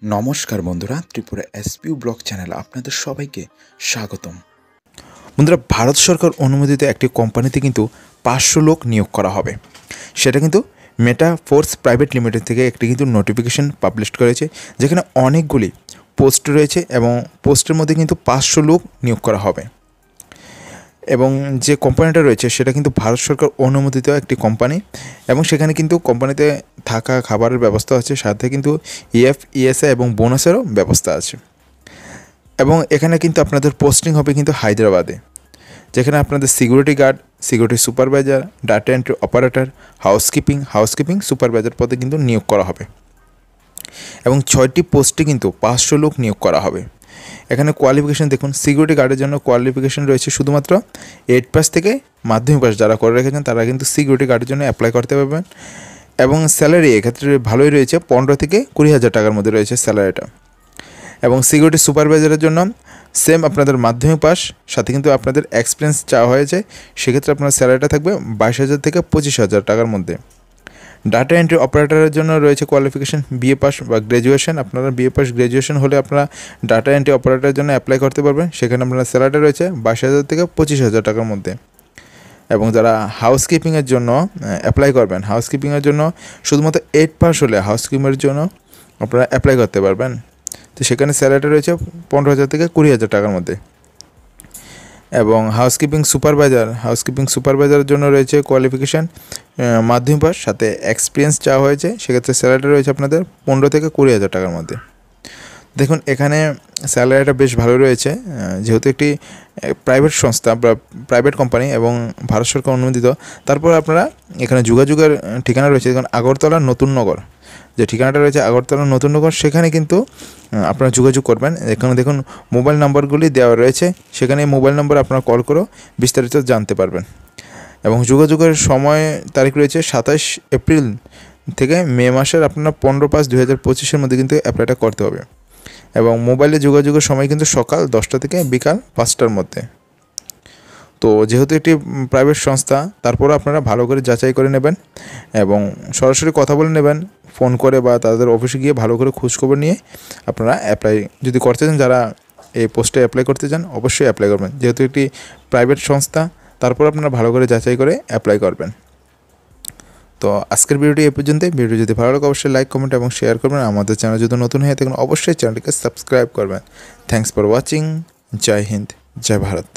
নমস্কার বন্ধুরা, Tripura এসপিউ blog channel আপনাদের সবাইকে স্বাগতম। বন্ধুরা, ভারত সরকার অনুমোদিত একটি কোম্পানিতে কিন্তু 500 লোক নিয়োগ করা হবে। সেটা কিন্তু মেটা ফোর্স প্রাইভেট লিমিটেড থেকে একটি কিন্তু নোটিফিকেশন পাবলিশ করেছে, যেখানে অনেকগুলি পোস্ট রয়েছে এবং পোস্টের মধ্যে কিন্তু 500 লোক নিয়োগ করা হবে। এবং যে কোম্পানিটা রয়েছে সেটা কিন্তু ভারত সরকার অনুমোদিত একটি কোম্পানি, এবং সেখানে কিন্তু কোম্পানিতে থাকা খাবারের ব্যবস্থা আছে, সাথে কিন্তু ইএসআই এবং বোনাসেরও ব্যবস্থা আছে। এবং এখানে কিন্তু আপনাদের পোস্টিং হবে কিন্তু হায়দ্রাবাদে, যেখানে আপনাদের security guard, security supervisor, data entry operator, housekeeping supervisor পদে কিন্তু নিয়োগ করা হবে। এবং 6টি পোস্টে কিন্তু 500 লোক নিয়োগ করা হবে। এখানে কোয়ালিফিকেশান দেখুন, সিকিউরিটি গার্ডের জন্য কোয়ালিফিকেশান রয়েছে শুধুমাত্র 8 পাস থেকে মাধ্যমিক পাস যারা করে রেখেছেন তারা কিন্তু সিকিউরিটি গার্ডের জন্য অ্যাপ্লাই করতে পারবেন। এবং স্যালারি এক্ষেত্রে ভালোই রয়েছে, 15 থেকে 20,000 টাকার মধ্যে রয়েছে স্যালারিটা। এবং সিকিউরিটি সুপারভাইজারের জন্য সেম আপনাদের মাধ্যমিক পাস, সাথে কিন্তু আপনাদের এক্সপিরিয়েন্স চাওয়া হয়েছে, সেক্ষেত্রে আপনার স্যালারিটা থাকবে 22,000 থেকে 25,000 টাকার মধ্যে। ডাটা এন্ট্রি অপারেটরের জন্য রয়েছে কোয়ালিফিকেশান বিএ পাস বা গ্র্যাজুয়েশন। আপনারা বিএ পাস গ্র্যাজুয়েশন হলে আপনারা ডাটা এন্ট্রি অপারেটরের জন্য অ্যাপ্লাই করতে পারবেন। সেখানে আপনার স্যালারি রয়েছে 22,000 থেকে 25,000 টাকার মধ্যে। এবং যারা হাউসকিপিংয়ের জন্য অ্যাপ্লাই করবেন, হাউসকিপিংয়ের জন্য শুধুমাত্র 8 পাস হলে হাউসকিপিংয়ের জন্য আপনারা অ্যাপ্লাই করতে পারবেন। তো সেখানে স্যালারি রয়েছে 15,000 থেকে 20,000 টাকার মধ্যে। এবং হাউসকিপিং সুপারভাইজারের জন্য রয়েছে কোয়ালিফিকেশান মাধ্যমিক পাস, সাথে এক্সপিরিয়েন্স চাওয়া হয়েছে, সেক্ষেত্রে স্যালারি রয়েছে আপনাদের 15 থেকে 20,000 টাকার মধ্যে। দেখুন এখানে স্যালারিটা বেশ ভালো রয়েছে, যেহেতু একটি প্রাইভেট সংস্থা বা প্রাইভেট কোম্পানি এবং ভারত সরকার অনুমোদিত। তারপর আপনারা এখানে যোগাযোগের ঠিকানা রয়েছে, দেখুন আগরতলা নতুন নগর, যে ঠিকানাটা রয়েছে আগরতলা নতুন নগর, সেখানে কিন্তু আপনারা যোগাযোগ করবেন। এখানে দেখুন মোবাইল নাম্বারগুলি দেওয়া রয়েছে, সেখানে মোবাইল নাম্বার আপনারা কল করেও বিস্তারিত জানতে পারবেন। এবং যোগাযোগের সময় তারিখ রয়েছে 27 এপ্রিল থেকে মে মাসের আপনার 15/5/2025 মধ্যে কিন্তু অ্যাপ্লাইটা করতে হবে। এবং মোবাইলে যোগাযোগের সময় কিন্তু সকাল 10টা থেকে বিকাল 5টার মধ্যে। তো যেহেতু একটি প্রাইভেট সংস্থা, তারপরও আপনারা ভালো করে যাচাই করে নেবেন এবং সরাসরি কথা বলে নেবেন ফোন করে, বা তাদের অফিসে গিয়ে ভালো করে খোঁজখবর নিয়ে আপনারা অ্যাপ্লাই যদি করতে চান, যারা এই পোস্টে অ্যাপ্লাই করতে চান অবশ্যই অ্যাপ্লাই করবেন। যেহেতু একটি প্রাইভেট সংস্থা, তারপর আপনারা ভালো করে যাচাই করে অ্যাপ্লাই করবেন। তো আজকের ভিডিওটি এই পর্যন্তই। ভিডিও যদি ভালো লাগে অবশ্যই লাইক, কমেন্ট এবং শেয়ার করবেন। আমাদের চ্যানেল যদি নতুন হয়ে থাকেন অবশ্যই চ্যানেলটিকে সাবস্ক্রাইব করবেন। Thanks for watching. জয় হিন্দ, জয় ভারত।